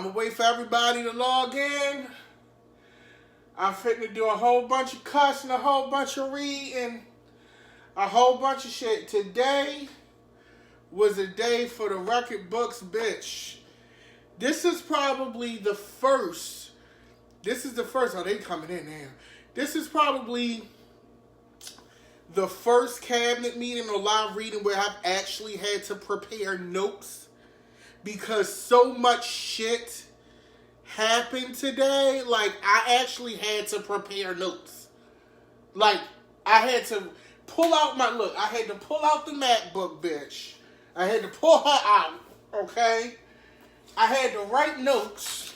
I'm going to wait for everybody to log in. I'm fitting do a whole bunch of cussing, a whole bunch of reading, a whole bunch of shit. Today was a day for the record books, bitch. This is probably the first. This is the first. Oh, they coming in now. This is probably the first cabinet meeting or live reading where I've actually had to prepare notes because so much shit happened today. Like, I actually had to prepare notes. Like, I had to pull out I had to pull out the MacBook, bitch. I had to pull her out, okay? I had to write notes.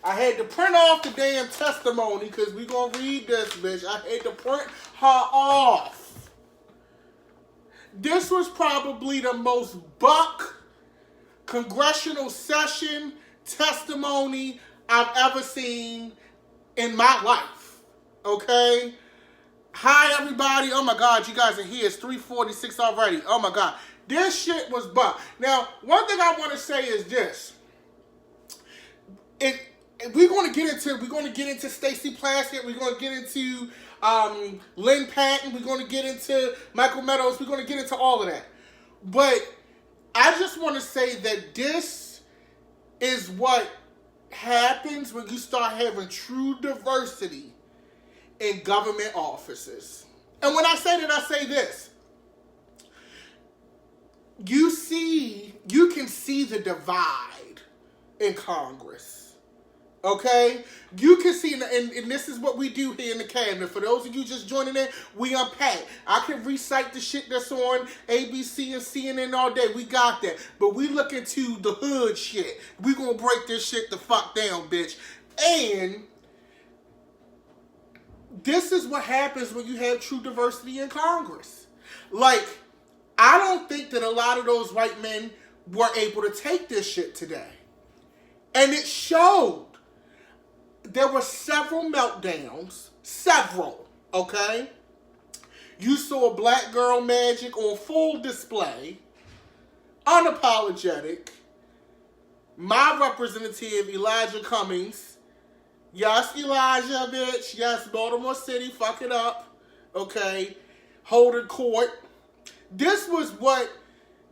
I had to print off the damn testimony because we gonna read this, bitch. I had to print her off. This was probably the most buck congressional session testimony I've ever seen in my life. Okay? Hi, everybody. Oh, my God. You guys are here. It's 3:46 already. Oh, my God. This shit was buck. Now, one thing I want to say is this. We're going to get into Stacey Plaskett. We're going to get into Lynn Patton. We're going to get into Michael Meadows. We're going to get into all of that. But I just want to say that this is what happens when you start having true diversity in government offices. And when I say that, I say this. You can see the divide in Congress. Okay? You can see, and this is what we do here in the cabinet. For those of you just joining in, we unpack. I can recite the shit that's on ABC and CNN all day. We got that. But we look into the hood shit. We gonna break this shit the fuck down, bitch. And this is what happens when you have true diversity in Congress. Like, I don't think that a lot of those white men were able to take this shit today. And it showed. There were several meltdowns. Several, okay? You saw Black Girl Magic on full display. Unapologetic. My representative, Elijah Cummings. Yes, Elijah, bitch. Yes, Baltimore City, fuck it up. Okay? Holding court. This was what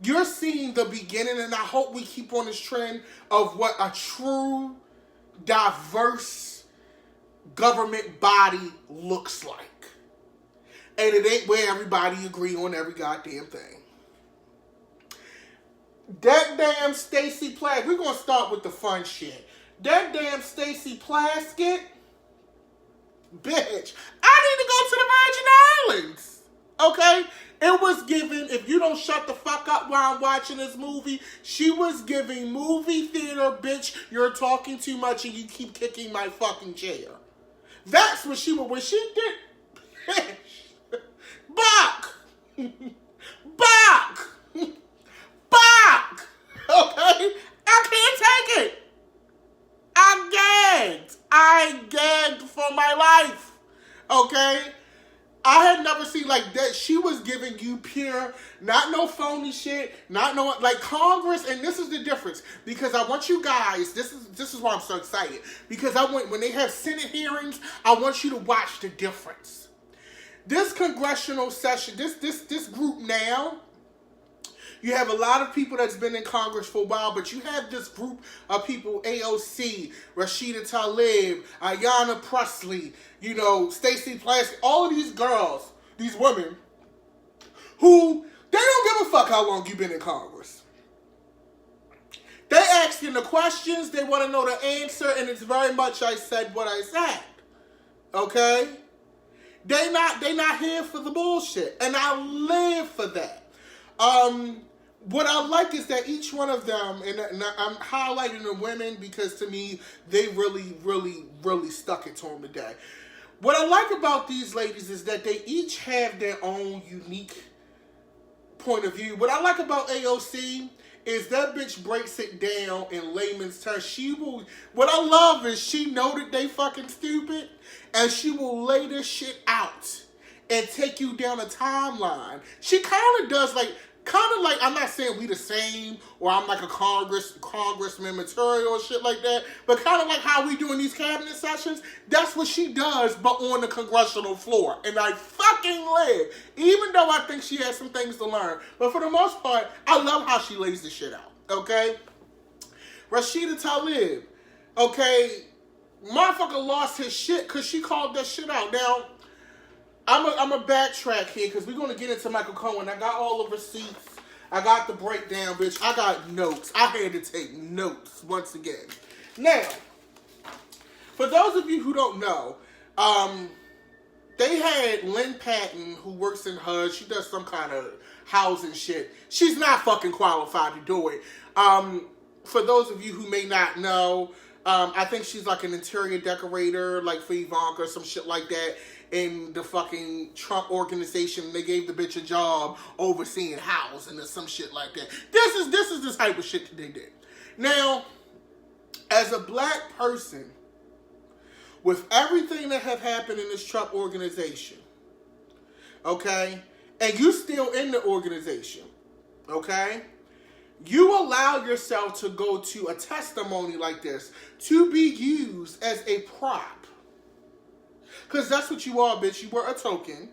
you're seeing the beginning, and I hope we keep on this trend of what a true, diverse government body looks like. And it ain't where everybody agree on every goddamn thing. That damn Stacey Plaskett, we're going to start with the fun shit. That damn Stacey Plaskett, bitch, I need to go to the Virgin Islands. Okay? It was giving, if you don't shut the fuck up while I'm watching this movie, she was giving movie theater, bitch, you're talking too much and you keep kicking my fucking chair. That's what she was, when she did, bitch, Bach, okay? I can't take it. I gagged for my life, okay? I had never seen like that. She was giving you pure, not no phony shit, not no, like Congress, and this is the difference. Because I want you guys, this is why I'm so excited. Because when they have Senate hearings, I want you to watch the difference. This congressional session, this group now, you have a lot of people that's been in Congress for a while, but you have this group of people, AOC, Rashida Tlaib, Ayanna Pressley, you know, Stacey Plaskett, all of these girls, these women, who, they don't give a fuck how long you've been in Congress. They asking the questions, they want to know the answer, and it's very much I said what I said. Okay? They not here for the bullshit, and I live for that. What I like is that each one of them, and I'm highlighting the women because to me, they really stuck it to them today. What I like about these ladies is that they each have their own unique point of view. What I like about AOC is that bitch breaks it down in layman's terms. What I love is she know that they fucking stupid, and she will lay this shit out and take you down a timeline. She kind of does like kind of like, I'm not saying we the same or I'm like a congressman material or shit like that, but kind of like how we do in these cabinet sessions. That's what she does, but on the congressional floor. And I fucking live, even though I think she has some things to learn. But for the most part, I love how she lays the shit out, okay? Rashida Tlaib, okay, motherfucker lost his shit because she called that shit out. Now, I'm a backtrack here because we're going to get into Michael Cohen. I got all the receipts. I got the breakdown, bitch. I got notes. I had to take notes once again. Now, for those of you who don't know, they had Lynn Patton, who works in HUD. She does some kind of housing shit. She's not fucking qualified to do it. For those of you who may not know, I think she's like an interior decorator, like for Ivanka or some shit like that. In the fucking Trump organization, they gave the bitch a job overseeing housing or some shit like that. This is the type of shit that they did. Now, as a black person, with everything that have happened in this Trump organization, okay, and you still in the organization, okay, you allow yourself to go to a testimony like this to be used as a prop. Because that's what you are, bitch. You were a token.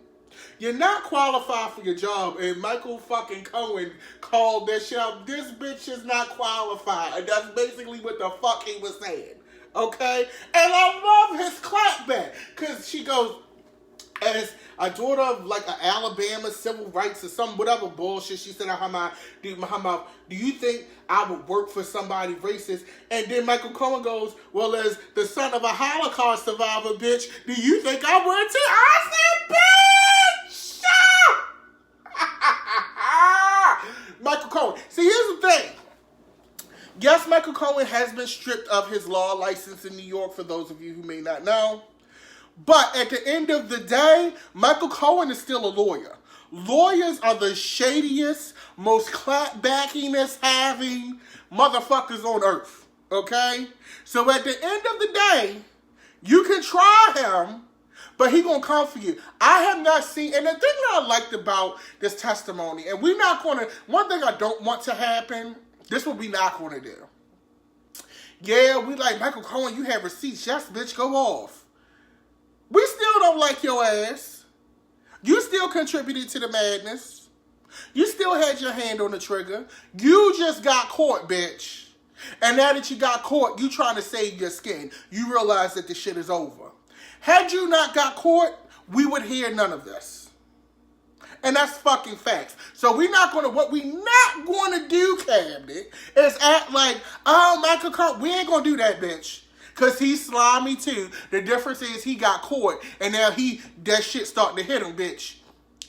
You're not qualified for your job. And Michael fucking Cohen called that shit out. This bitch is not qualified. And that's basically what the fuck he was saying. Okay? And I love his clapback. Because she goes, as a daughter of like an Alabama civil rights or some whatever bullshit, she said out her mouth, do you think I would work for somebody racist? And then Michael Cohen goes, well, as the son of a Holocaust survivor, bitch, do you think I would too? I said, bitch! Michael Cohen. See, here's the thing. Yes, Michael Cohen has been stripped of his law license in New York, for those of you who may not know. But at the end of the day, Michael Cohen is still a lawyer. Lawyers are the shadiest, most clapbackiness having motherfuckers on earth. Okay? So at the end of the day, you can try him, but he gonna come for you. I have not seen, and the thing that I liked about this testimony, and we're not gonna, one thing I don't want to happen, this is what we not gonna do. Yeah, we like, Michael Cohen, you have receipts. Yes, bitch, go off. We still don't like your ass. You still contributed to the madness. You still had your hand on the trigger. You just got caught, bitch. And now that you got caught, you trying to save your skin. You realize that the shit is over. Had you not got caught, we would hear none of this. And that's fucking facts. So what we not gonna do, cabinet, is act like, oh, Michael Cohen, we ain't gonna do that, bitch. Because he's slimy too. The difference is he got caught. And now that shit starting to hit him, bitch.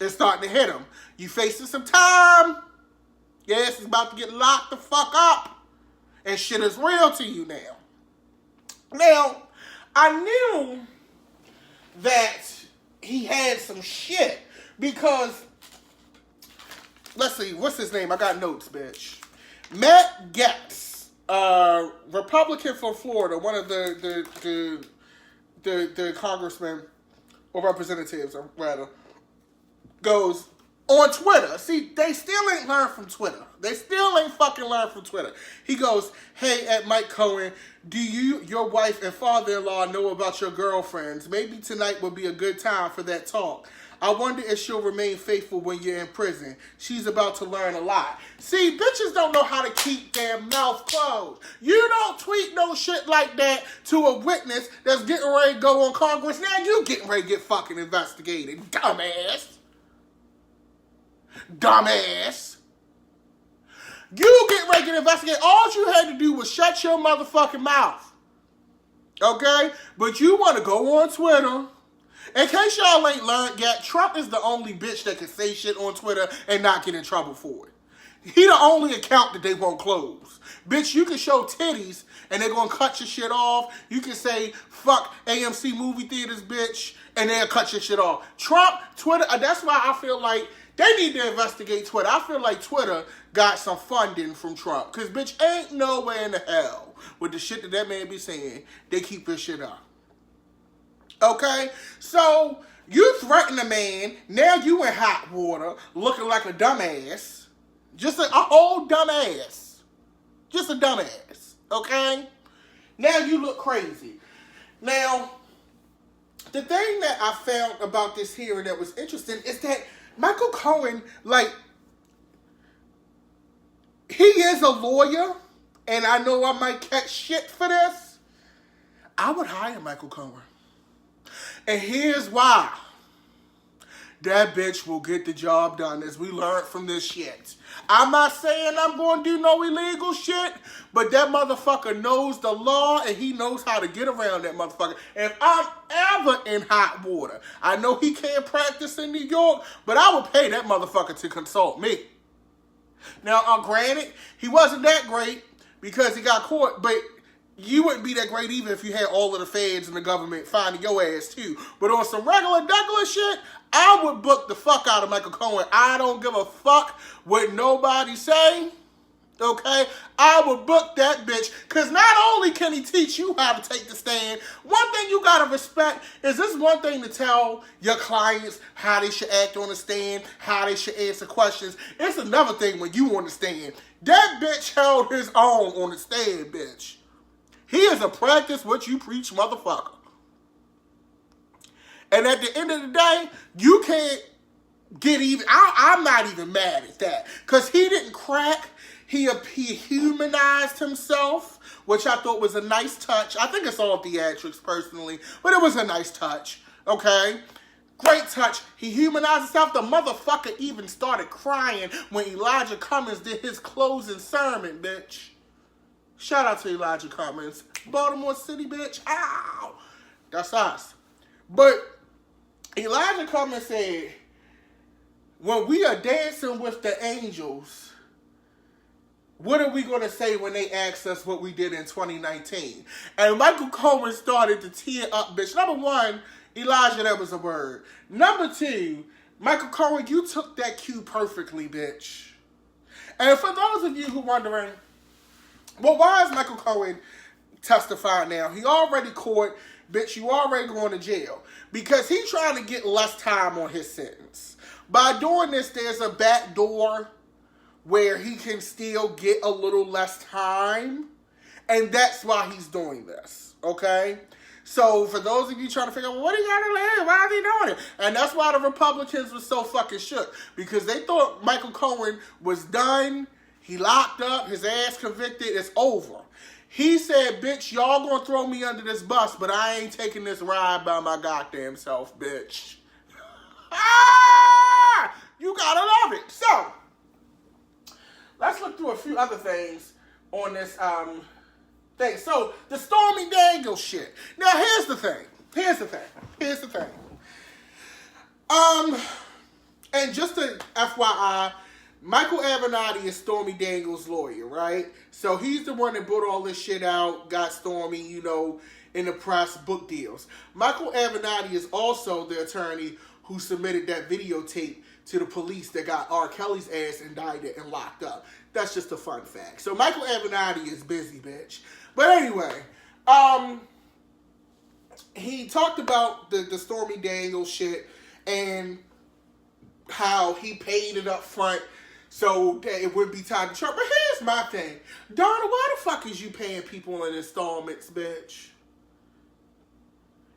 It's starting to hit him. You facing some time. Yes, it's about to get locked the fuck up. And shit is real to you now. Now, I knew that he had some shit. Because, let's see, what's his name? I got notes, bitch. Matt Gaetz. Republican from Florida, one of the congressmen or representatives, or rather, goes on Twitter. See, they still ain't learned from Twitter. They still ain't fucking learned from Twitter. He goes, hey, at Mike Cohen, do you, your wife, and father-in-law know about your girlfriends? Maybe tonight would be a good time for that talk. I wonder if she'll remain faithful when you're in prison. She's about to learn a lot. See, bitches don't know how to keep their mouth closed. You don't tweet no shit like that to a witness that's getting ready to go on Congress. Now you getting ready to get fucking investigated. Dumbass. Dumbass. You getting ready to get investigated. All you had to do was shut your motherfucking mouth. Okay? But you want to go on Twitter. In case y'all ain't learned yet, Trump is the only bitch that can say shit on Twitter and not get in trouble for it. He the only account that they won't close. Bitch, you can show titties and they're going to cut your shit off. You can say, fuck AMC movie theaters, bitch, and they'll cut your shit off. Trump, Twitter, that's why I feel like they need to investigate Twitter. I feel like Twitter got some funding from Trump. Because, bitch, ain't nowhere in the hell with the shit that man be saying, they keep this shit up. Okay? So, you threaten a man, now you in hot water, looking like a dumbass. Just a whole dumbass. Just a dumbass. Okay? Now you look crazy. Now, the thing that I found about this hearing that was interesting is that Michael Cohen, like, he is a lawyer, and I know I might catch shit for this. I would hire Michael Cohen. And here's why. That bitch will get the job done, as we learned from this shit. I'm not saying I'm going to do no illegal shit, but that motherfucker knows the law, and he knows how to get around that motherfucker. If I'm ever in hot water, I know he can't practice in New York, but I would pay that motherfucker to consult me. Now, granted, he wasn't that great because he got caught, but you wouldn't be that great even if you had all of the feds and the government finding your ass too. But on some regular shit, I would book the fuck out of Michael Cohen. I don't give a fuck what nobody say. Okay? I would book that bitch. Because not only can he teach you how to take the stand, one thing you gotta respect is this one thing to tell your clients how they should act on the stand, how they should answer questions. It's another thing when you on the stand. That bitch held his own on the stand, bitch. He is a practice what you preach motherfucker. And at the end of the day, you can't get even. I'm not even mad at that. Because he didn't crack. He humanized himself, which I thought was a nice touch. I think it's all theatrics personally, but it was a nice touch. Okay? Great touch. He humanized himself. The motherfucker even started crying when Elijah Cummings did his closing sermon, bitch. Shout out to Elijah Cummings. Baltimore City, bitch. Ow! That's us. But Elijah Cummings said, when we are dancing with the angels, what are we going to say when they ask us what we did in 2019? And Michael Cohen started to tear up, bitch. Number one, Elijah, that was a word. Number two, Michael Cohen, you took that cue perfectly, bitch. And for those of you who are wondering, well, why is Michael Cohen testifying now? He already caught, bitch, you already going to jail. Because he's trying to get less time on his sentence. By doing this, there's a back door where he can still get a little less time. And that's why he's doing this, okay? So for those of you trying to figure out, well, what do you got to live? Why is he doing it? And that's why the Republicans were so fucking shook. Because they thought Michael Cohen was done. He locked up, his ass convicted, it's over. He said, bitch, y'all gonna throw me under this bus, but I ain't taking this ride by my goddamn self, bitch. Ah! You gotta love it. So, let's look through a few other things on this thing. So, the Stormy Daniels shit. Now, here's the thing. And just to FYI, Michael Avenatti is Stormy Daniels' lawyer, right? So he's the one that brought all this shit out, got Stormy, you know, in the press, book deals. Michael Avenatti is also the attorney who submitted that videotape to the police that got R. Kelly's ass indicted and locked up. That's just a fun fact. So Michael Avenatti is busy, bitch. But anyway, he talked about the Stormy Daniels shit and how he paid it up front so that it wouldn't be tied to Trump. But here's my thing. Donna, why the fuck is you paying people in installments, bitch?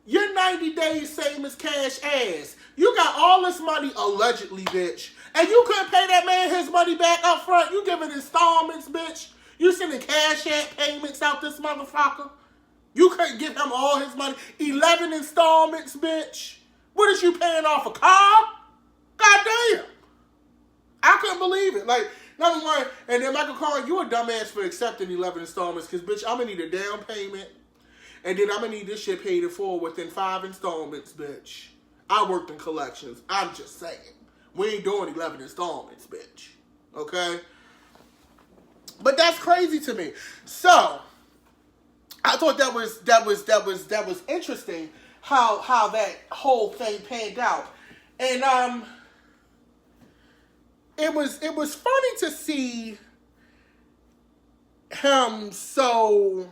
You're 90 days same as cash ass. You got all this money, allegedly, bitch. And you couldn't pay that man his money back up front. You giving installments, bitch. You sending cash app payments out this motherfucker. You couldn't give him all his money. 11 installments, bitch. What is you paying off a car? Goddamn. I couldn't believe it. Like, number one, and then Michael Cohen, you a dumbass for accepting 11 installments because, bitch, I'm going to need a down payment. And then I'm going to need this shit paid in full within 5 installments, bitch. I worked in collections. I'm just saying. We ain't doing 11 installments, bitch. Okay? But that's crazy to me. So, I thought that was interesting how that whole thing panned out. And it was funny to see him so,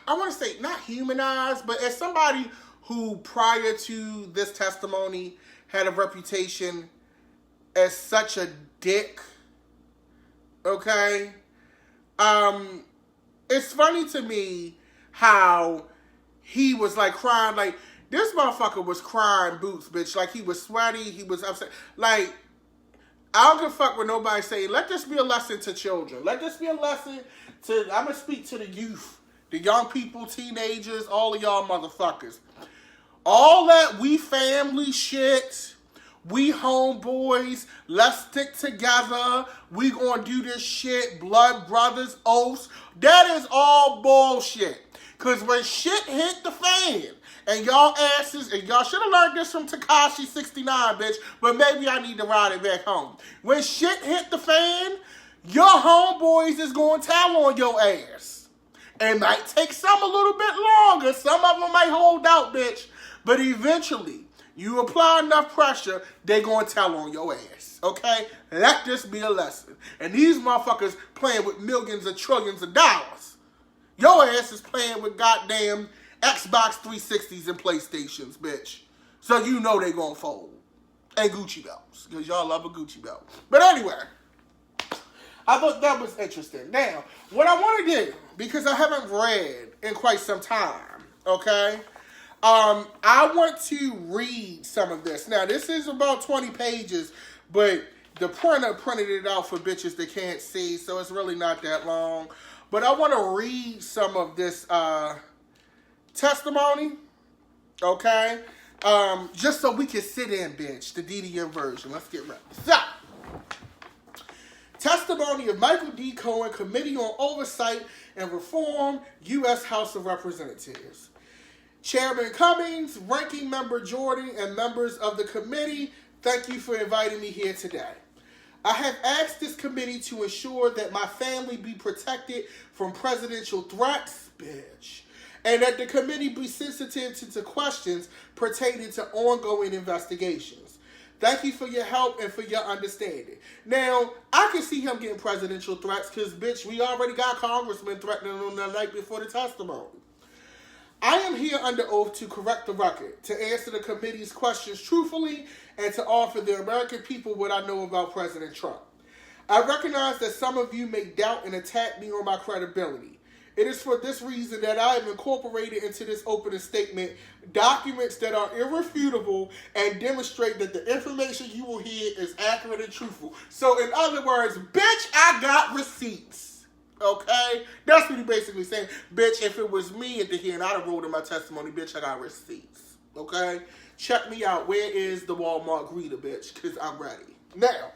I want to say not humanized, but as somebody who prior to this testimony had a reputation as such a dick. Okay? It's funny to me how he was like crying, like this motherfucker was crying boots, bitch. Like he was sweaty, he was upset. Like, I don't give a fuck what nobody say. Let this be a lesson to children. Let this be a lesson to, I'm gonna speak to the youth, the young people, teenagers, all of y'all motherfuckers. All that we family shit, we homeboys, let's stick together, we gonna do this shit, blood brothers, oaths, that is all bullshit. Cause when shit hit the fan, and y'all asses, and y'all should have learned this from Tekashi 69, bitch, but maybe I need to ride it back home. When shit hit the fan, your homeboys is gonna tell on your ass. It might take some a little bit longer, some of them might hold out, bitch, but eventually, you apply enough pressure, they gonna tell on your ass, okay? Let this be a lesson. And these motherfuckers playing with millions or trillions of dollars. Your ass is playing with goddamn Xbox 360s and PlayStations, bitch. So you know they gonna fold. And Gucci belts, because y'all love a Gucci belt. But anyway, I thought that was interesting. Now, what I want to do, because I haven't read in quite some time, okay? I want to read some of this. Now, this is about 20 pages, but the printer printed it out for bitches that can't see, so it's really not that long. But I want to read some of this testimony, okay? Just so we can sit in, bitch, the DDM version. Let's get ready. So, testimony of Michael D. Cohen, Committee on Oversight and Reform, U.S. House of Representatives. Chairman Cummings, Ranking Member Jordan, and members of the committee, thank you for inviting me here today. I have asked this committee to ensure that my family be protected from presidential threats, bitch, and that the committee be sensitive to questions pertaining to ongoing investigations. Thank you for your help and for your understanding. Now, I can see him getting presidential threats because, bitch, we already got congressmen threatening him the night before the testimony. I am here under oath to correct the record, to answer the committee's questions truthfully, and to offer the American people what I know about President Trump. I recognize that some of you may doubt and attack me on my credibility. It is for this reason that I have incorporated into this opening statement documents that are irrefutable and demonstrate that the information you will hear is accurate and truthful. So in other words, bitch, I got receipts. Okay? That's what he basically saying. Bitch, if it was me at the hearing, I'd have wrote in my testimony, bitch, I got receipts. Okay? Check me out. Where is the Walmart greeter, bitch? Because I'm ready. Now,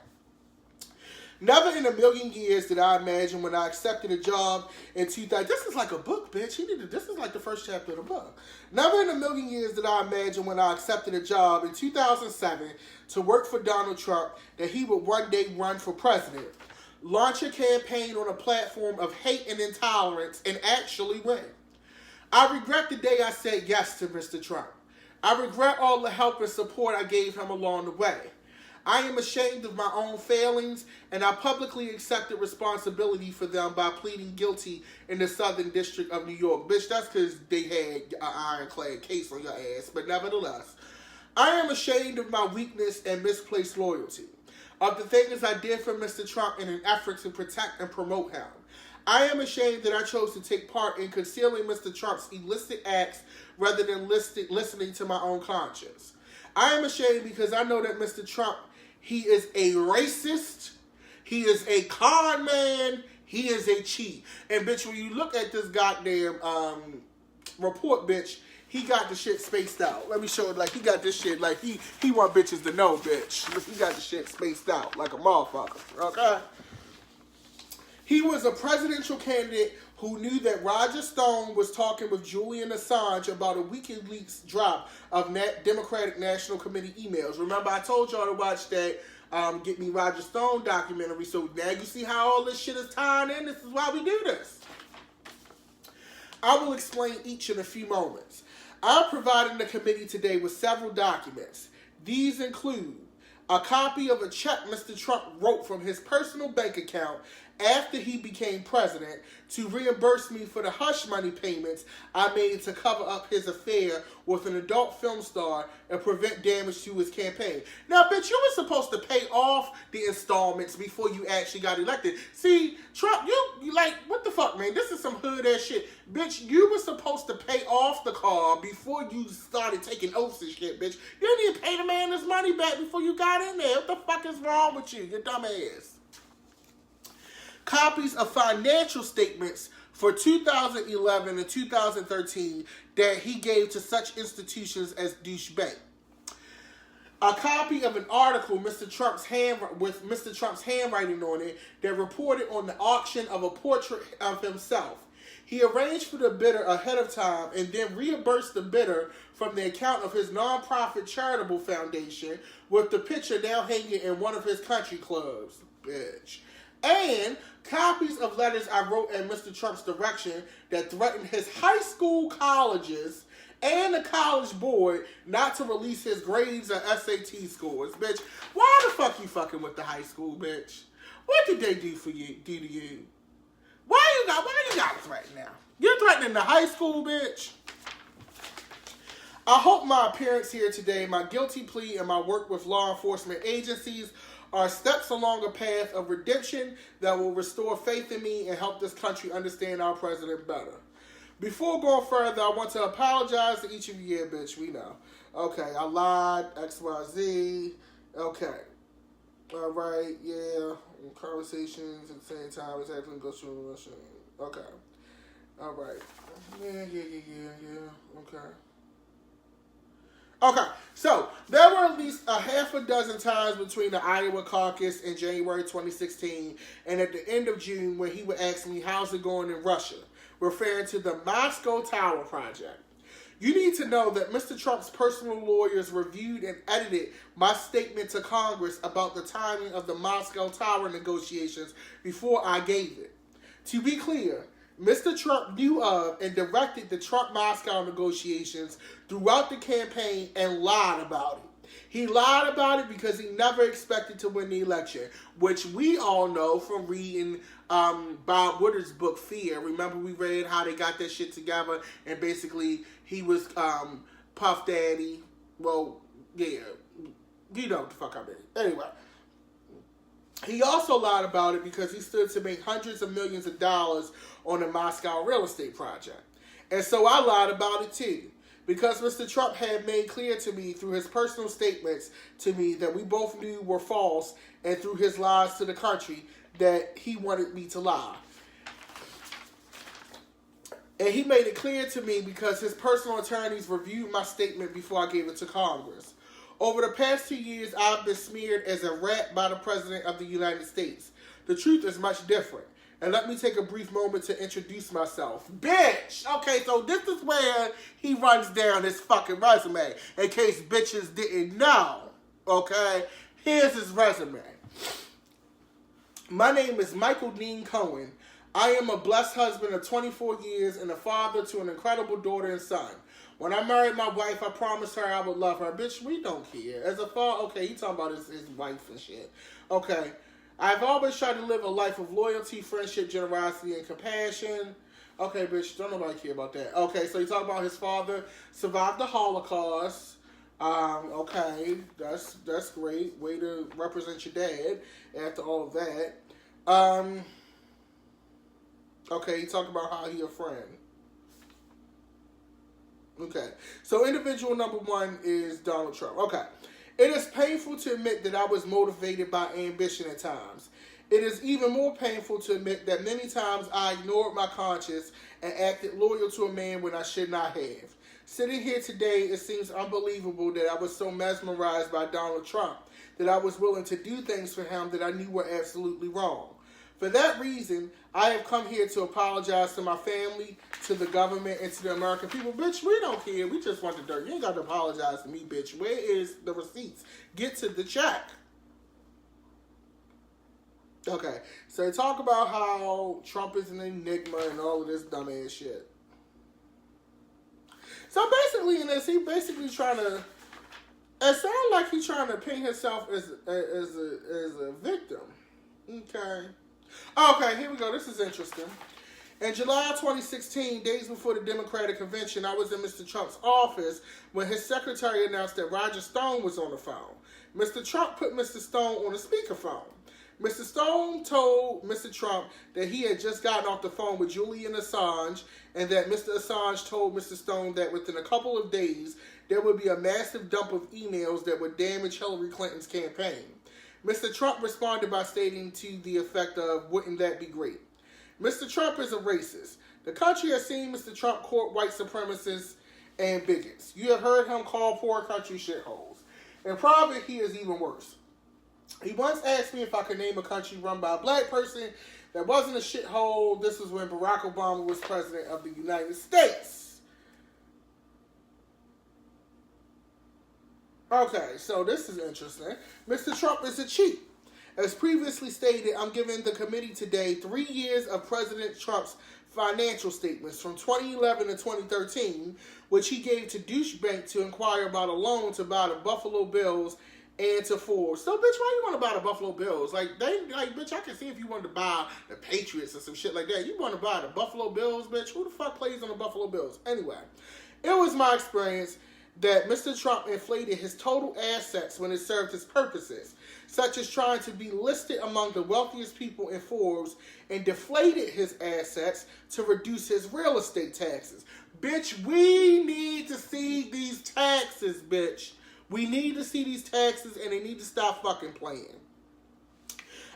never in a million years did I imagine when I accepted a job in 2000. This is like a book, bitch. This is like the first chapter of the book. Never in a million years did I imagine when I accepted a job in 2007 to work for Donald Trump that he would one day run for president, launch a campaign on a platform of hate and intolerance, and actually win. I regret the day I said yes to Mr. Trump. I regret all the help and support I gave him along the way. I am ashamed of my own failings, and I publicly accepted responsibility for them by pleading guilty in the Southern District of New York. Bitch, that's because they had an ironclad case on your ass, but nevertheless, I am ashamed of my weakness and misplaced loyalty, of the things I did for Mr. Trump in an effort to protect and promote him. I am ashamed that I chose to take part in concealing Mr. Trump's illicit acts rather than listening to my own conscience. I am ashamed because I know that Mr. Trump, he is a racist, he is a con man, he is a cheat. And bitch, when you look at this goddamn report, bitch, he got the shit spaced out. Let me show it. Like, he got this shit. Like, he want bitches to know, bitch. He got the shit spaced out like a motherfucker. Okay? He was a presidential candidate who knew that Roger Stone was talking with Julian Assange about a WikiLeaks drop of Democratic National Committee emails. Remember, I told y'all to watch that Get Me Roger Stone documentary. So now you see how all this shit is tying in. This is why we do this. I will explain each in a few moments. I'm providing the committee today with several documents. These include a copy of a check Mr. Trump wrote from his personal bank account after he became president to reimburse me for the hush money payments I made to cover up his affair with an adult film star and prevent damage to his campaign. Now, bitch, you were supposed to pay off the installments before you actually got elected. See, Trump, you like, what the fuck, man? This is some hood-ass shit. Bitch, you were supposed to pay off the car before you started taking oaths and shit, bitch. You didn't even pay the man his money back before you got in there. What the fuck is wrong with you, you dumb ass? Copies of financial statements for 2011 and 2013 that he gave to such institutions as Deutsche Bank. A copy of an article with Mr. Trump's handwriting on it that reported on the auction of a portrait of himself. He arranged for the bidder ahead of time and then reimbursed the bidder from the account of his nonprofit charitable foundation with the picture now hanging in one of his country clubs. Bitch. And copies of letters I wrote in Mr. Trump's direction that threatened his high school colleges and the college board not to release his grades or SAT scores. Bitch, why the fuck you fucking with the high school, bitch? What did they do to you? Why you got threatened now? You're threatening the high school, bitch? I hope my appearance here today, my guilty plea, and my work with law enforcement agencies are steps along a path of redemption that will restore faith in me and help this country understand our president better. Before going further, I want to apologize to each of you. Yeah, bitch, we know. Okay, I lied, XYZ. Okay. All right, yeah. Conversations at the same time as having to go through the machine. Okay. All right. Yeah. Okay. Okay, so there were at least a half a dozen times between the Iowa caucus in January 2016 and at the end of June when he would ask me, how's it going in Russia, referring to the Moscow Tower project. You need to know that Mr. Trump's personal lawyers reviewed and edited my statement to Congress about the timing of the Moscow Tower negotiations before I gave it. To be clear, Mr. Trump knew of and directed the Trump-Moscow negotiations throughout the campaign and lied about it. He lied about it because he never expected to win the election, which we all know from reading Bob Woodard's book, Fear. Remember we read how they got that shit together and basically he was Puff Daddy. Well, yeah, you know what the fuck I mean. Anyway. He also lied about it because he stood to make hundreds of millions of dollars on the Moscow real estate project. And so I lied about it too. Because Mr. Trump had made clear to me through his personal statements to me that we both knew were false and through his lies to the country that he wanted me to lie. And he made it clear to me because his personal attorneys reviewed my statement before I gave it to Congress. Over the past 2 years, I've been smeared as a rat by the President of the United States. The truth is much different. And let me take a brief moment to introduce myself. Bitch! Okay, so this is where he runs down his fucking resume. In case bitches didn't know. Okay? Here's his resume. My name is Michael Dean Cohen. I am a blessed husband of 24 years and a father to an incredible daughter and son. When I married my wife, I promised her I would love her. Bitch, we don't care. As a father, okay, he talking about his wife and shit. Okay. I've always tried to live a life of loyalty, friendship, generosity, and compassion. Okay, bitch, don't nobody care about that. Okay, so you talk about his father survived the Holocaust. Okay, that's great. Way to represent your dad after all of that. Okay, you talk about how he a friend. Okay, so individual number one is Donald Trump. Okay, it is painful to admit that I was motivated by ambition at times. It is even more painful to admit that many times I ignored my conscience and acted loyal to a man when I should not have. Sitting here today, it seems unbelievable that I was so mesmerized by Donald Trump that I was willing to do things for him that I knew were absolutely wrong. For that reason, I have come here to apologize to my family, to the government, and to the American people. Bitch, we don't care. We just want the dirt. You ain't got to apologize to me, bitch. Where is the receipts? Get to the check. Okay, so they talk about how Trump is an enigma and all of this dumbass shit. So basically in this, he basically trying to, it sounds like he's trying to paint himself as a victim. Okay. Okay, here we go. This is interesting. In July 2016, days before the Democratic convention, I was in Mr. Trump's office when his secretary announced that Roger Stone was on the phone. Mr. Trump put Mr. Stone on a speakerphone. Mr. Stone told Mr. Trump that he had just gotten off the phone with Julian Assange and that Mr. Assange told Mr. Stone that within a couple of days there would be a massive dump of emails that would damage Hillary Clinton's campaign. Mr. Trump responded by stating to the effect of, "Wouldn't that be great?" Mr. Trump is a racist. The country has seen Mr. Trump court white supremacists and bigots. You have heard him call poor country shitholes. In private, he is even worse. He once asked me if I could name a country run by a black person that wasn't a shithole. This was when Barack Obama was president of the United States. Okay, so this is interesting. Mr. Trump is a cheat. As previously stated, I'm giving the committee today 3 years of President Trump's financial statements from 2011 to 2013, which he gave to Deutsche Bank to inquire about a loan to buy the Buffalo Bills and to Forbes. So, bitch, why you want to buy the Buffalo Bills? Bitch, I can see if you wanted to buy the Patriots or some shit like that. You want to buy the Buffalo Bills, bitch? Who the fuck plays on the Buffalo Bills? Anyway, it was my experience that Mr. Trump inflated his total assets when it served his purposes, such as trying to be listed among the wealthiest people in Forbes, and deflated his assets to reduce his real estate taxes. Bitch, we need to see these taxes, bitch. We need to see these taxes, and they need to stop fucking playing.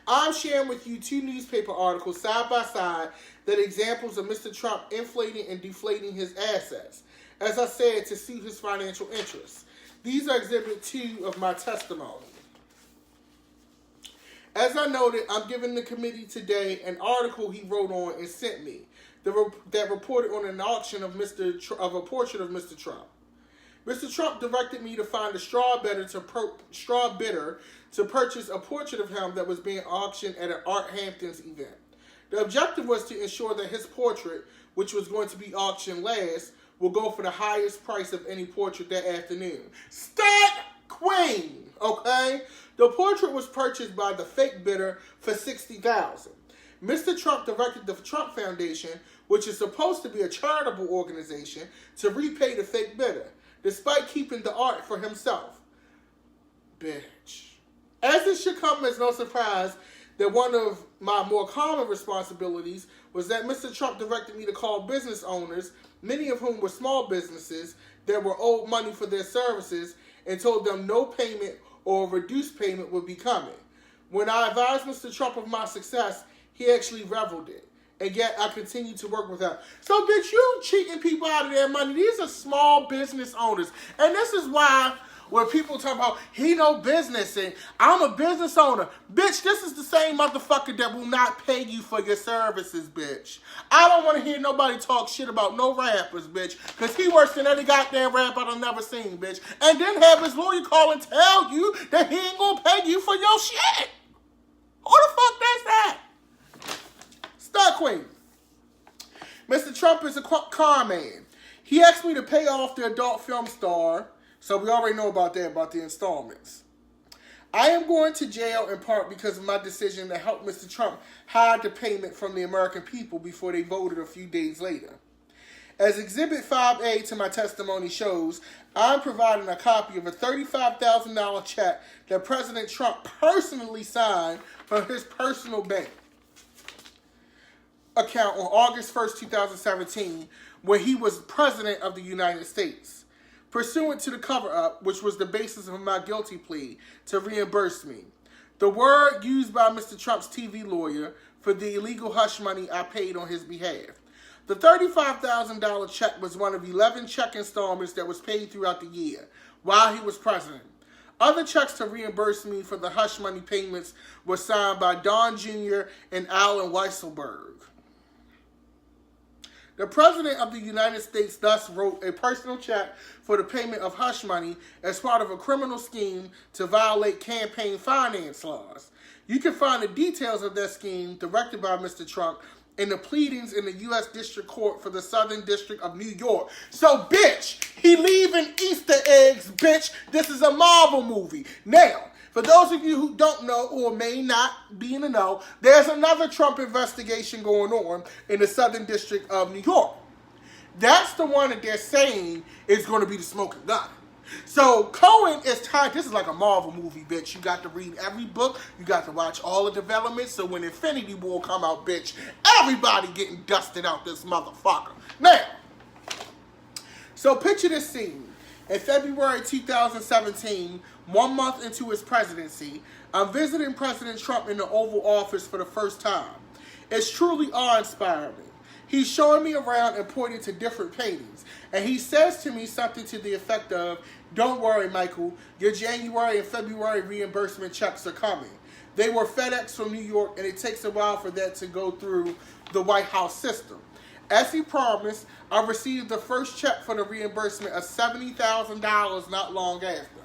I'm sharing with you 2 newspaper articles side by side that are examples of Mr. Trump inflating and deflating his assets, as I said, to suit his financial interests. These are Exhibit 2 of my testimony. As I noted, I'm giving the committee today an article he wrote on and sent me that reported on an auction of a portrait of Mr. Trump. Mr. Trump directed me to find a straw bidder to purchase a portrait of him that was being auctioned at an Art Hampton's event. The objective was to ensure that his portrait, which was going to be auctioned last, will go for the highest price of any portrait that afternoon. Stat Queen, okay? The portrait was purchased by the fake bidder for $60,000. Mr. Trump directed the Trump Foundation, which is supposed to be a charitable organization, to repay the fake bidder, despite keeping the art for himself. Bitch. As it should come as no surprise that one of my more common responsibilities was that Mr. Trump directed me to call business owners, many of whom were small businesses that were owed money for their services, and told them no payment or reduced payment would be coming. When I advised Mr. Trump of my success, he actually reveled it. And yet I continue to work with him. So, bitch, you cheating people out of their money. These are small business owners. And this is why when people talk about, he know business and I'm a business owner. Bitch, this is the same motherfucker that will not pay you for your services, bitch. I don't want to hear nobody talk shit about no rappers, bitch. Because he worse than any goddamn rapper I've never seen, bitch. And then have his lawyer call and tell you that he ain't going to pay you for your shit. Who the fuck does that? Star Queen. Mr. Trump is a con man. He asked me to pay off the adult film star, so we already know about that, about the installments. I am going to jail in part because of my decision to help Mr. Trump hide the payment from the American people before they voted a few days later. As Exhibit 5A to my testimony shows, I'm providing a copy of a $35,000 check that President Trump personally signed from his personal bank account on August 1st, 2017, when he was President of the United States, pursuant to the cover-up, which was the basis of my guilty plea, to reimburse me. The word used by Mr. Trump's TV lawyer for the illegal hush money I paid on his behalf. The $35,000 check was one of 11 check installments that was paid throughout the year while he was president. Other checks to reimburse me for the hush money payments were signed by Don Jr. and Alan Weisselberg. The President of the United States thus wrote a personal check for the payment of hush money as part of a criminal scheme to violate campaign finance laws. You can find the details of that scheme directed by Mr. Trump in the pleadings in the U.S. District Court for the Southern District of New York. So, bitch, he leaving Easter eggs, bitch. This is a Marvel movie. Now, For those of you who don't know or may not be in the know, there's another Trump investigation going on in the Southern District of New York. That's the one that they're saying is going to be the smoking gun. So Cohen is tied. This is like a Marvel movie, bitch. You got to read every book. You got to watch all the developments. So when Infinity War come out, bitch, everybody getting dusted out this motherfucker. Now, so picture this scene. In February 2017, 1 month into his presidency, I'm visiting President Trump in the Oval Office for the first time. It's truly awe-inspiring. He's showing me around and pointing to different paintings. And he says to me something to the effect of, "Don't worry, Michael. Your January and February reimbursement checks are coming. They were FedEx from New York, and it takes a while for that to go through the White House system." As he promised, I received the first check for the reimbursement of $70,000 not long after.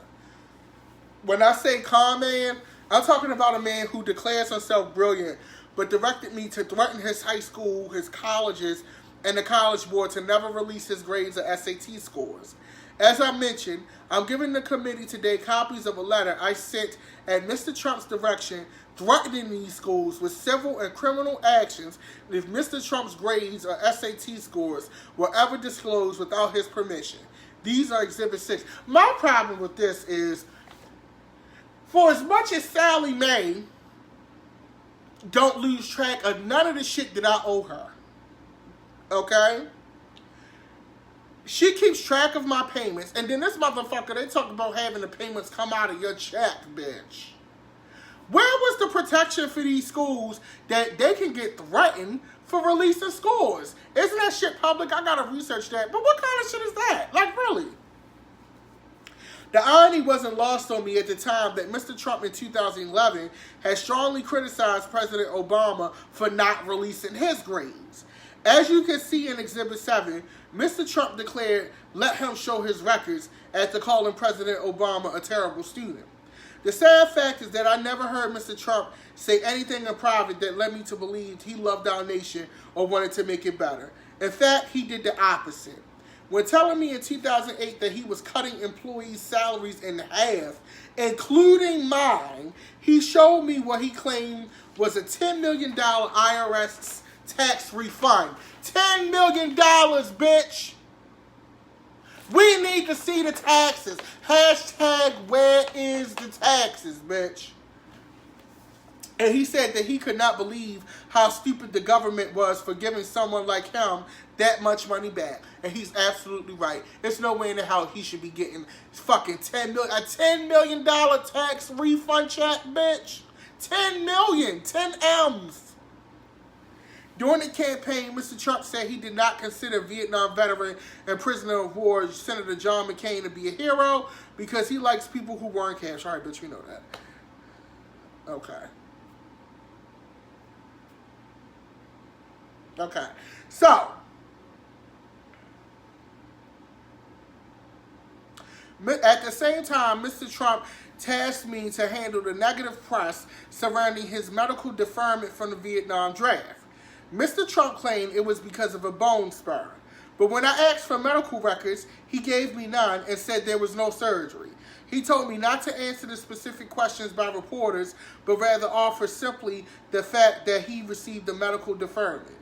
When I say con man, I'm talking about a man who declares himself brilliant, but directed me to threaten his high school, his colleges, and the College Board to never release his grades or SAT scores. As I mentioned, I'm giving the committee today copies of a letter I sent at Mr. Trump's direction threatening these schools with civil and criminal actions if Mr. Trump's grades or SAT scores were ever disclosed without his permission. These are Exhibit 6. My problem with this is, for as much as Sally Mae don't lose track of none of the shit that I owe her, okay? She keeps track of my payments, and then this motherfucker, they talk about having the payments come out of your check, bitch. Where was the protection for these schools that they can get threatened for releasing scores? Isn't that shit public? I gotta research that. But what kind of shit is that? Like, really? The irony wasn't lost on me at the time that Mr. Trump in 2011 had strongly criticized President Obama for not releasing his grades. As you can see in Exhibit 7, Mr. Trump declared, "Let him show his records," after calling President Obama a terrible student. The sad fact is that I never heard Mr. Trump say anything in private that led me to believe he loved our nation or wanted to make it better. In fact, he did the opposite. When telling me in 2008 that he was cutting employees' salaries in half, including mine, he showed me what he claimed was a $10 million IRS tax refund. $10 million, bitch! We need to see the taxes. Hashtag where is the taxes, bitch? And he said that he could not believe how stupid the government was for giving someone like him that much money back. And he's absolutely right. There's no way in the hell he should be getting fucking a $10 million tax refund check, bitch. 10 million, 10 M's. During the campaign, Mr. Trump said he did not consider Vietnam veteran and prisoner of war Senator John McCain to be a hero because he likes people who weren't cash. All right, bitch, you know that. Okay. Okay. So, at the same time, Mr. Trump tasked me to handle the negative press surrounding his medical deferment from the Vietnam draft. Mr. Trump claimed it was because of a bone spur. But when I asked for medical records, he gave me none and said there was no surgery. He told me not to answer the specific questions by reporters, but rather offer simply the fact that he received a medical deferment.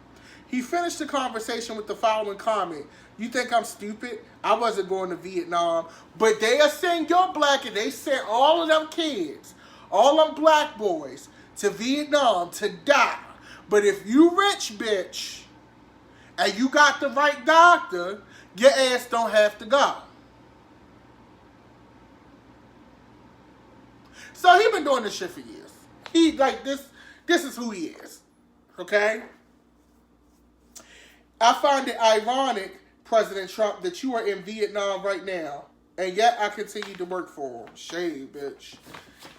He finished the conversation with the following comment: "You think I'm stupid? I wasn't going to Vietnam, but they'll send your black, and they sent all of them kids, all them black boys, to Vietnam to die. But if you rich, bitch, and you got the right doctor, your ass don't have to go." So he been doing this shit for years. He like this is who he is. Okay? I find it ironic, President Trump, that you are in Vietnam right now, and yet I continue to work for him. Shade, bitch.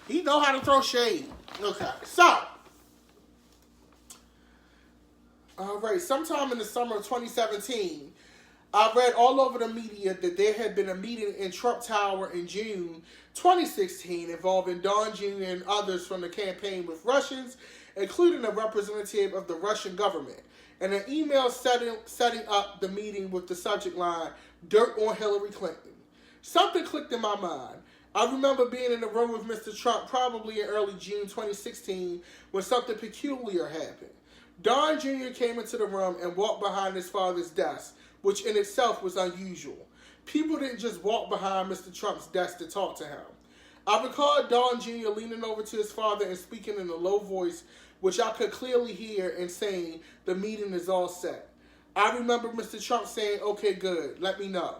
He know how to throw shade. Okay, so, all right, sometime in the summer of 2017, I read all over the media that there had been a meeting in Trump Tower in June 2016 involving Don Jr. and others from the campaign with Russians, including a representative of the Russian government, and an email setting up the meeting with the subject line, "Dirt on Hillary Clinton." Something clicked in my mind. I remember being in the room with Mr. Trump probably in early June 2016 when something peculiar happened. Don Jr. came into the room and walked behind his father's desk, which in itself was unusual. People didn't just walk behind Mr. Trump's desk to talk to him. I recall Don Jr. leaning over to his father and speaking in a low voice, which I could clearly hear, and saying, "The meeting is all set." I remember Mr. Trump saying, "Okay, good, let me know."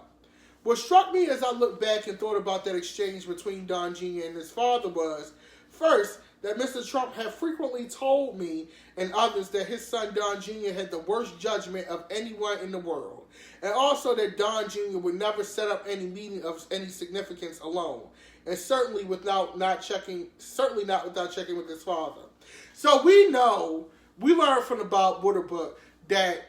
What struck me as I looked back and thought about that exchange between Don Jr. and his father was, first, that Mr. Trump had frequently told me and others that his son Don Jr. had the worst judgment of anyone in the world, and also that Don Jr. would never set up any meeting of any significance alone, and certainly not without checking with his father. So we learned from the Bob Woodward book that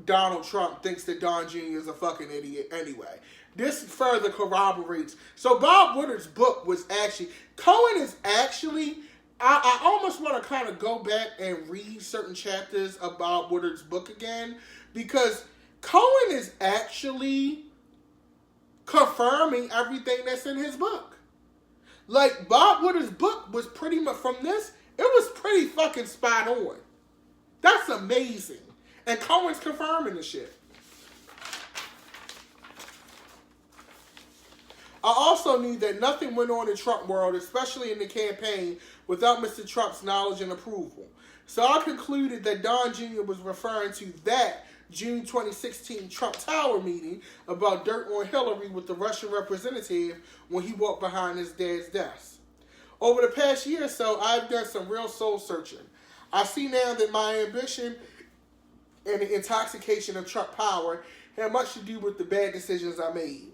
Donald Trump thinks that Don Jr. is a fucking idiot anyway. This further corroborates. So Bob Woodward's book was actually, Cohen is actually, I almost want to kind of go back and read certain chapters of Bob Woodward's book again, because Cohen is actually confirming everything that's in his book. Like, Bob Woodward's book was pretty much, from this, it was pretty fucking spot on. That's amazing. And Cohen's confirming the shit. I also knew that nothing went on in Trump world, especially in the campaign, without Mr. Trump's knowledge and approval. So I concluded that Don Jr. was referring to that June 2016 Trump Tower meeting about dirt on Hillary with the Russian representative when he walked behind his dad's desk. Over the past year or so, I've done some real soul searching. I see now that my ambition and the intoxication of Trump power had much to do with the bad decisions I made.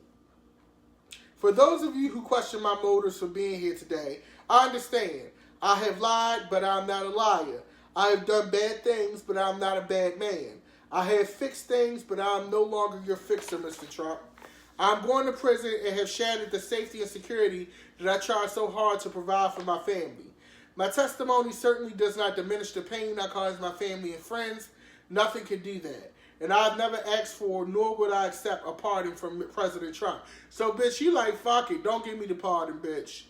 For those of you who question my motives for being here today, I understand. I have lied, but I'm not a liar. I have done bad things, but I'm not a bad man. I have fixed things, but I'm no longer your fixer, Mr. Trump. I'm going to prison and have shattered the safety and security that I tried so hard to provide for my family. My testimony certainly does not diminish the pain I caused my family and friends. Nothing can do that. And I've never asked for, nor would I accept a pardon from President Trump. So, bitch, you like, fuck it. Don't give me the pardon, bitch.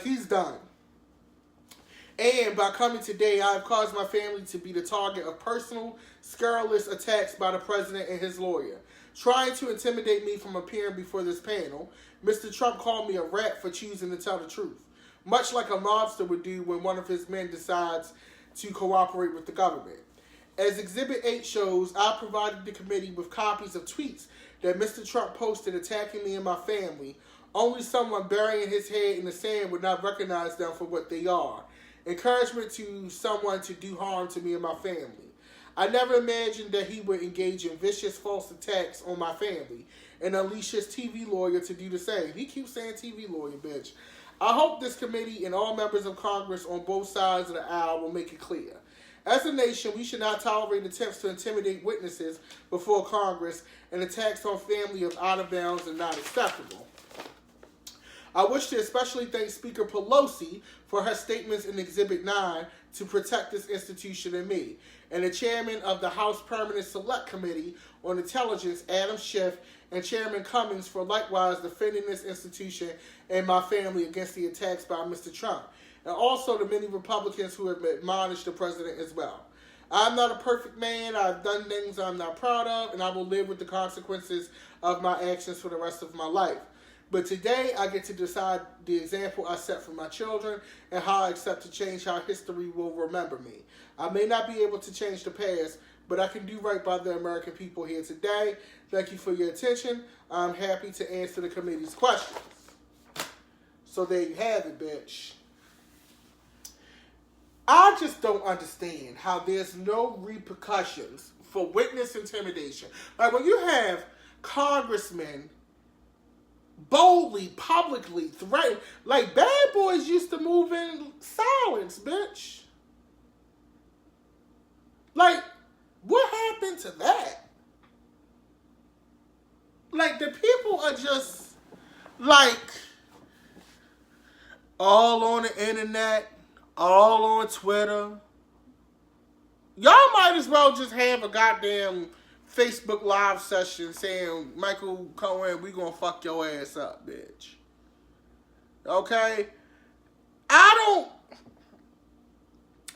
He's done. And by coming today, I have caused my family to be the target of personal, scurrilous attacks by the president and his lawyer. Trying to intimidate me from appearing before this panel, Mr. Trump called me a rat for choosing to tell the truth. Much like a mobster would do when one of his men decides to cooperate with the government. As Exhibit 8 shows, I provided the committee with copies of tweets that Mr. Trump posted attacking me and my family. Only someone burying his head in the sand would not recognize them for what they are. Encouragement to someone to do harm to me and my family. I never imagined that he would engage in vicious false attacks on my family and unleash his TV lawyer to do the same. He keeps saying TV lawyer, bitch. I hope this committee and all members of Congress on both sides of the aisle will make it clear. As a nation, we should not tolerate attempts to intimidate witnesses before Congress, and attacks on family of out of bounds and not acceptable. I wish to especially thank Speaker Pelosi for her statements in Exhibit 9 to protect this institution and me, and the chairman of the House Permanent Select Committee on Intelligence, Adam Schiff, and Chairman Cummings for likewise defending this institution and my family against the attacks by Mr. Trump, and also the many Republicans who have admonished the president as well. I'm not a perfect man. I've done things I'm not proud of, and I will live with the consequences of my actions for the rest of my life. But today, I get to decide the example I set for my children and how I accept to change how history will remember me. I may not be able to change the past, but I can do right by the American people here today. Thank you for your attention. I'm happy to answer the committee's questions. So there you have it, bitch. I just don't understand how there's no repercussions for witness intimidation. Like when you have congressmen boldly, publicly threaten, like bad boys used to move in silence, bitch. Like, what happened to that? Like, the people are just, like, all on the internet, all on Twitter. Y'all might as well just have a goddamn Facebook Live session saying, Michael Cohen, we gonna fuck your ass up, bitch. Okay?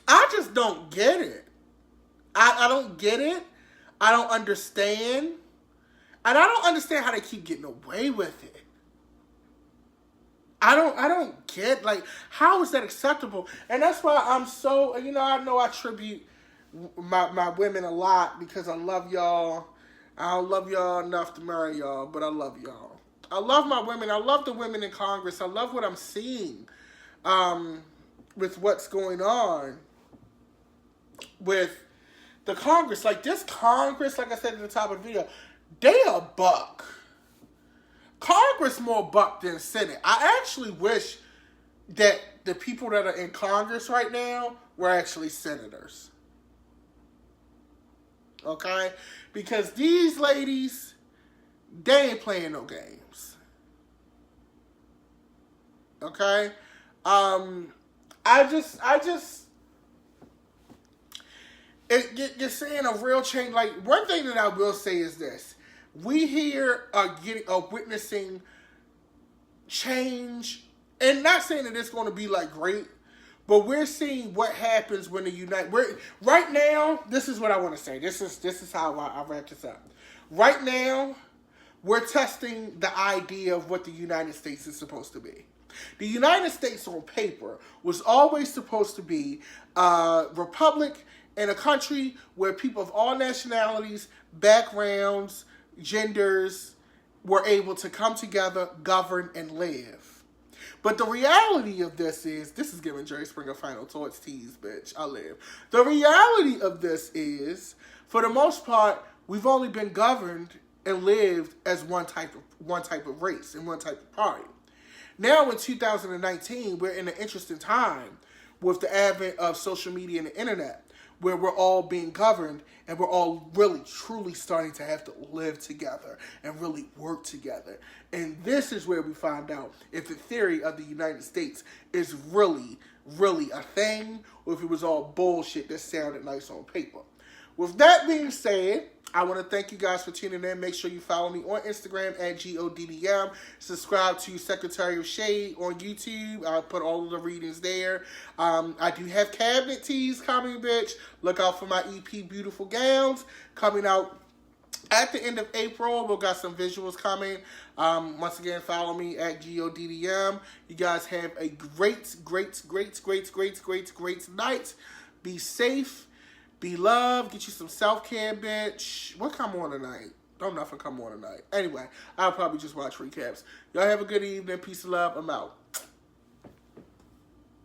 I just don't get it. I don't get it. I don't understand. And I don't understand how they keep getting away with it. I don't get, like, how is that acceptable? And that's why I'm so, I know I tribute my women a lot because I love y'all. I don't love y'all enough to marry y'all, but I love y'all. I love my women. I love the women in Congress. I love what I'm seeing with what's going on with the Congress. Like, this Congress, like I said at the top of the video, they a buck. Congress more buck than Senate. I actually wish that the people that are in Congress right now were actually senators. Okay? Because these ladies, they ain't playing no games. Okay? You're seeing a real change. Like, one thing that I will say is this. We here are witnessing change, and not saying that it's going to be like great, but we're seeing what happens when right now, this is what I want to say. This is how I wrap this up. Right now, we're testing the idea of what the United States is supposed to be. The United States on paper was always supposed to be a republic and a country where people of all nationalities, backgrounds, genders were able to come together, govern, and live. But the reality of this is giving Jerry Springer final thoughts tease, bitch. I live. The reality of this is, for the most part, we've only been governed and lived as one type of race and one type of party. Now in 2019, we're in an interesting time with the advent of social media and the internet, where we're all being governed and we're all really, truly starting to have to live together and really work together. And this is where we find out if the theory of the United States is really, really a thing, or if it was all bullshit that sounded nice on paper. With that being said, I want to thank you guys for tuning in. Make sure you follow me on Instagram at GODDM. Subscribe to Secretary of Shade on YouTube. I'll put all of the readings there. I do have cabinet teas coming, bitch. Look out for my EP Beautiful Gowns coming out at the end of April. We've got some visuals coming. Once again, follow me at GODDM. You guys have a great night. Be safe. Be loved. Get you some self-care, bitch. What come on tonight? Don't nothing come on tonight. Anyway, I'll probably just watch recaps. Y'all have a good evening. Peace and love. I'm out.